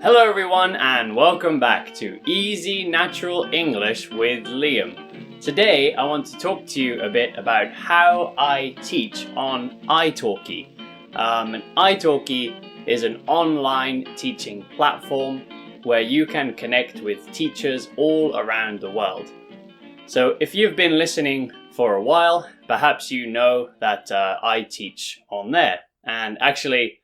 Hello everyone and welcome back to Easy Natural English with Liam. Today I want to talk to you a bit about how I teach on italki. And italki is an online teaching platform where you can connect with teachers all around the world. So if you've been listening for a while, perhaps you know that I teach on there. And actually,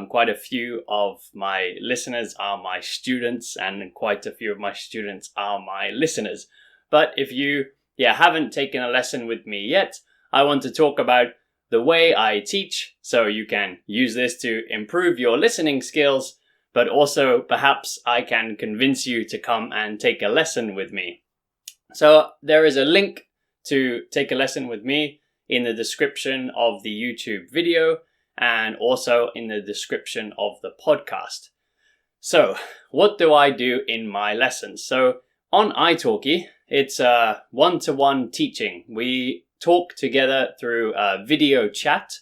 quite a few of my listeners are my students, and quite a few of my students are my listeners. But if you haven't taken a lesson with me yet, I want to talk about the way I teach, so you can use this to improve your listening skills, but also perhaps I can convince you to come and take a lesson with me. So there is a link to take a lesson with me in the description of the YouTube video, and also in the description of the podcast. So, what do I do in my lessons? So, on italki, it's a one-to-one teaching. We talk together through a video chat.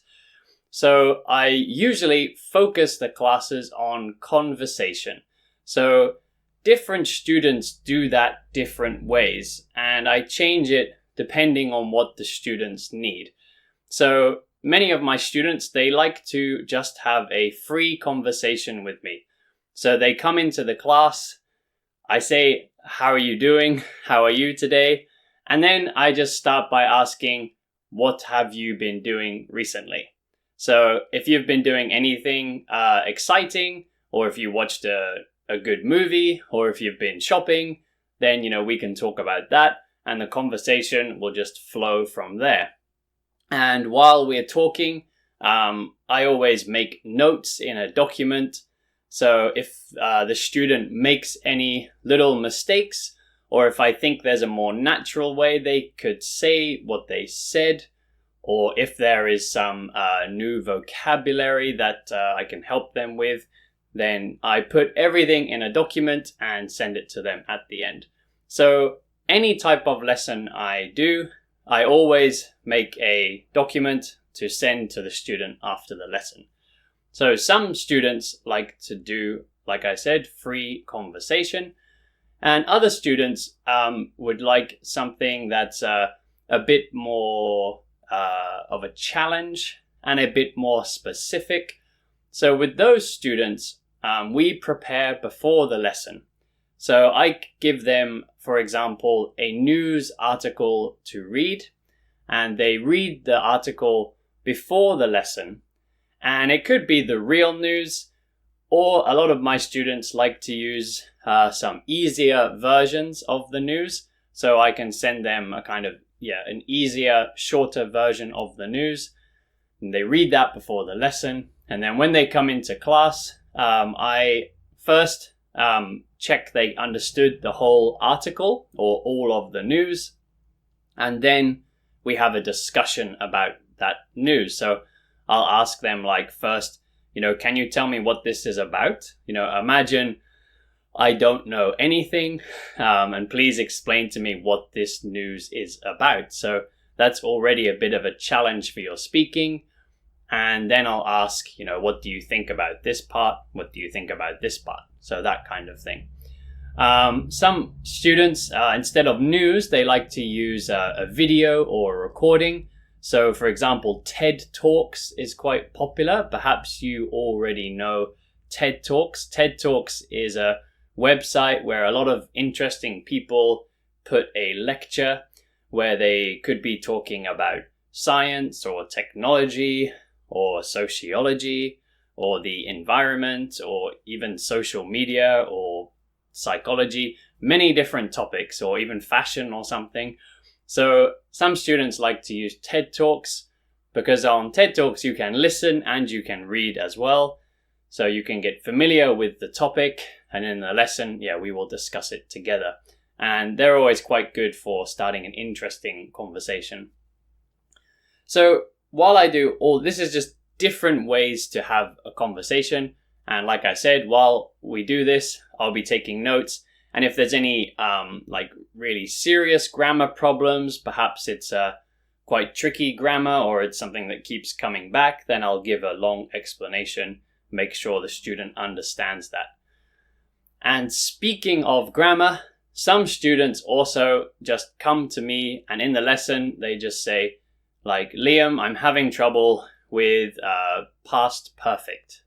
So, I usually focus the classes on conversation. So, different students do that different ways, and I change it depending on what the students need. So, many of my students, they like to just have a free conversation with me. So they come into the class, I say, how are you doing? How are you today? And then I just start by asking, what have you been doing recently? So if you've been doing anything exciting, or if you watched a good movie, or if you've been shopping, then, we can talk about that, and the conversation will just flow from there. And while we're talking, I always make notes in a document. So if the student makes any little mistakes, or if I think there's a more natural way they could say what they said, or if there is some new vocabulary that I can help them with, then I put everything in a document and send it to them at the end. So any type of lesson I do, I always make a document to send to the student after the lesson. So some students like to do, like I said, free conversation, and other students would like something that's a bit more of a challenge and a bit more specific. So with those students, we prepare before the lesson. So I give them, for example, a news article to read, and they read the article before the lesson. And it could be the real news, or a lot of my students like to use some easier versions of the news. So I can send them an easier, shorter version of the news. And they read that before the lesson. And then when they come into class, I first check they understood the whole article or all of the news, and then we have a discussion about that news. So I'll ask them first, can you tell me what this is about? Imagine I don't know anything, and please explain to me what this news is about. So that's already a bit of a challenge for your speaking. And then I'll ask, what do you think about this part? What do you think about this part? So that kind of thing. Some students, instead of news, they like to use a video or a recording. So, for example, TED Talks is quite popular. Perhaps you already know TED Talks. TED Talks is a website where a lot of interesting people put a lecture where they could be talking about science or technology, or sociology, or the environment, or even social media, or psychology, many different topics, or even fashion or something. So some students like to use TED Talks, because on TED Talks you can listen and you can read as well. So you can get familiar with the topic, and in the lesson, we will discuss it together. And they're always quite good for starting an interesting conversation. So while I do all this, is just different ways to have a conversation. And like I said, while we do this, I'll be taking notes. And if there's any really serious grammar problems, perhaps it's quite tricky grammar, or it's something that keeps coming back, then I'll give a long explanation, make sure the student understands that. And speaking of grammar, some students also just come to me and in the lesson they just say, like, Liam, I'm having trouble with past perfect.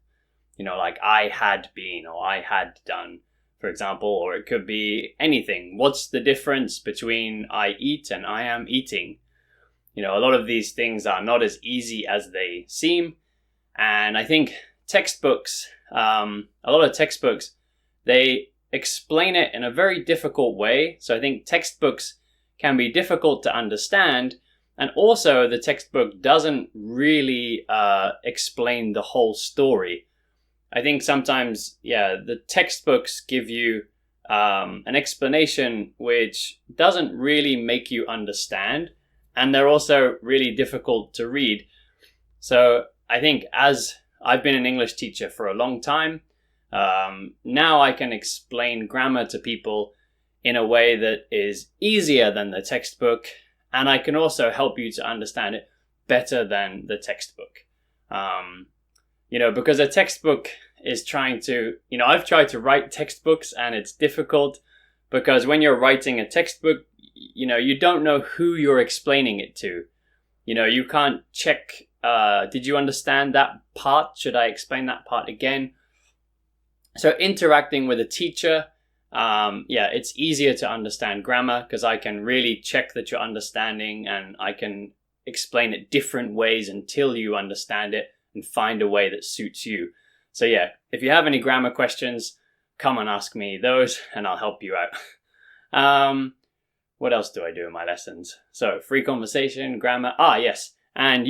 Like I had been or I had done, for example, or it could be anything. What's the difference between I eat and I am eating? A lot of these things are not as easy as they seem. And I think textbooks, a lot of textbooks, they explain it in a very difficult way. So I think textbooks can be difficult to understand. And also the textbook doesn't really explain the whole story. I think sometimes, the textbooks give you an explanation which doesn't really make you understand. And they're also really difficult to read. So I think as I've been an English teacher for a long time, now I can explain grammar to people in a way that is easier than the textbook. And I can also help you to understand it better than the textbook. Because a textbook is trying to, I've tried to write textbooks and it's difficult because when you're writing a textbook, you don't know who you're explaining it to. You can't check, did you understand that part? Should I explain that part again? So interacting with a teacher, it's easier to understand grammar because I can really check that you're understanding and I can explain it different ways until you understand it and find a way that suits you. So if you have any grammar questions, come and ask me those and I'll help you out. What else do I do in my lessons? So free conversation, grammar. Yes. And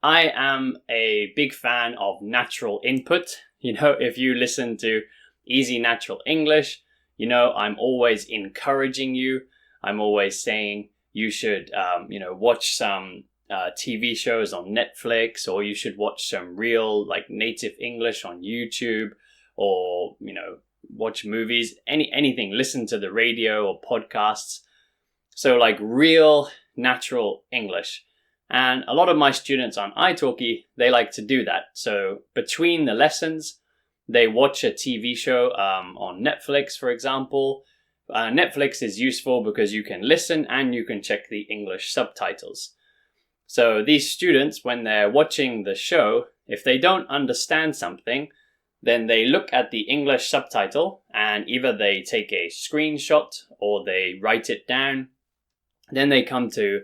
I am a big fan of natural input. If you listen to Easy Natural English, I'm always encouraging you. I'm always saying you should, watch some TV shows on Netflix, or you should watch some real native English on YouTube, or, watch movies, anything, listen to the radio or podcasts. So real natural English. And a lot of my students on italki, they like to do that. So between the lessons, they watch a TV show on Netflix, for example. Netflix is useful because you can listen and you can check the English subtitles. So these students, when they're watching the show, if they don't understand something, then they look at the English subtitle and either they take a screenshot or they write it down. Then they come to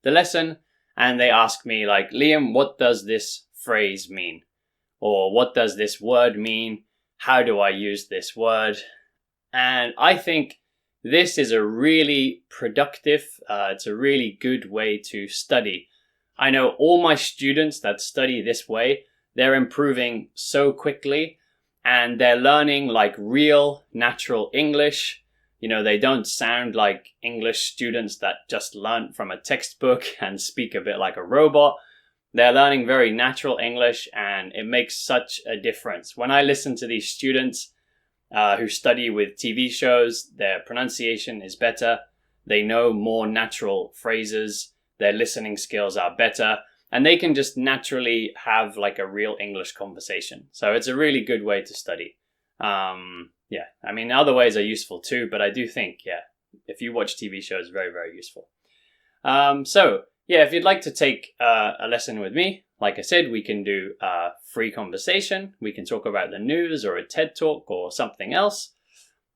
the lesson and they ask me Liam, what does this phrase mean? Or what does this word mean? How do I use this word? And I think this is a really productive, it's a really good way to study. I know all my students that study this way, they're improving so quickly and they're learning real natural English. They don't sound like English students that just learned from a textbook and speak a bit like a robot. They're learning very natural English and it makes such a difference. When I listen to these students who study with TV shows, their pronunciation is better. They know more natural phrases. Their listening skills are better. And they can just naturally have a real English conversation. So it's a really good way to study. Other ways are useful too, but I do think, if you watch TV shows, very, very useful. If you'd like to take a lesson with me, like I said, we can do free conversation. We can talk about the news or a TED Talk or something else.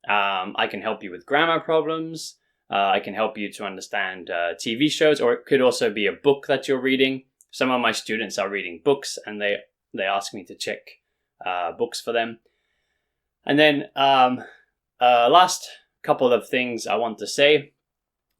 I can help you with grammar problems. I can help you to understand TV shows, or it could also be a book that you're reading. Some of my students are reading books and they ask me to check books for them. And then last couple of things I want to say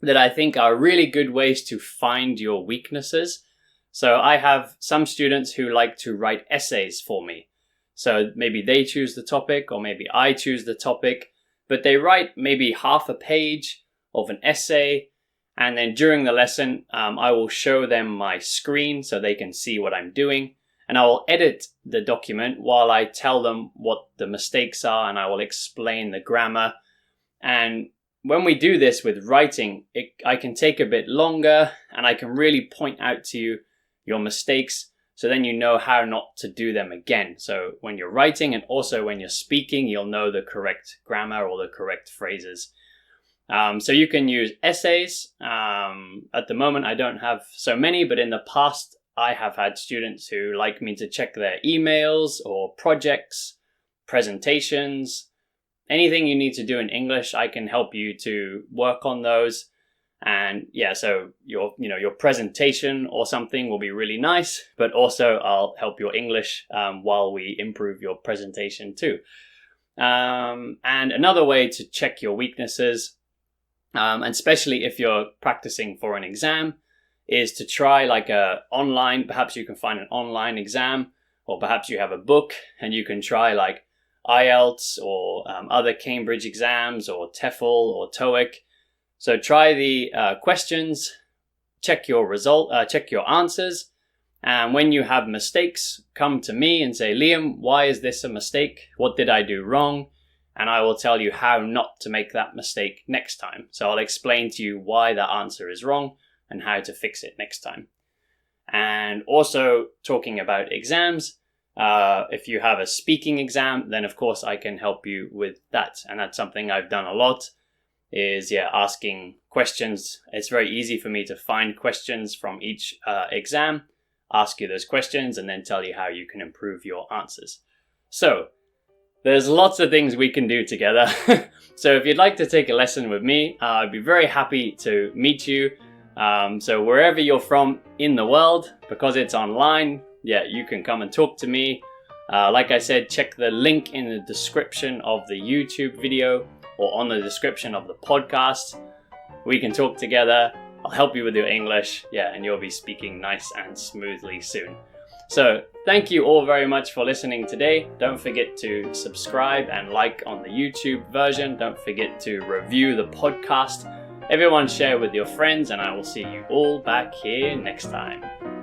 that I think are really good ways to find your weaknesses. So I have some students who like to write essays for me. So maybe they choose the topic or maybe I choose the topic, but they write maybe half a page of an essay. And then during the lesson, I will show them my screen so they can see what I'm doing. And I will edit the document while I tell them what the mistakes are and I will explain the grammar. And when we do this with writing, I can take a bit longer and I can really point out to you your mistakes So then you know how not to do them again. So when you're writing and also when you're speaking, you'll know the correct grammar or the correct phrases. So you can use essays. At the moment, I don't have so many, but in the past, I have had students who like me to check their emails or projects, presentations, anything you need to do in English. I can help you to work on those. And yeah, so your presentation or something will be really nice, but also I'll help your English while we improve your presentation too. And another way to check your weaknesses, and especially if you're practicing for an exam, is to try like perhaps you can find an online exam, or perhaps you have a book and you can try like IELTS or other Cambridge exams or TOEFL or TOEIC. So try the questions, check your answers, and when you have mistakes, come to me and say, Liam, why is this a mistake? What did I do wrong? And I will tell you how not to make that mistake next time. So I'll explain to you why that answer is wrong and how to fix it next time. And also talking about exams, if you have a speaking exam, then of course I can help you with that. And that's something I've done a lot. Is asking questions. It's very easy for me to find questions from each exam, ask you those questions, and then tell you how you can improve your answers. So there's lots of things we can do together. So if you'd like to take a lesson with me, I'd be very happy to meet you. So wherever you're from in the world, because it's online, you can come and talk to me. Like I said, check the link in the description of the YouTube video or on the description of the podcast. We can talk together. I'll help you with your English. And you'll be speaking nice and smoothly soon. So thank you all very much for listening today. Don't forget to subscribe and like on the YouTube version. Don't forget to review the podcast. Everyone share with your friends, and I will see you all back here next time.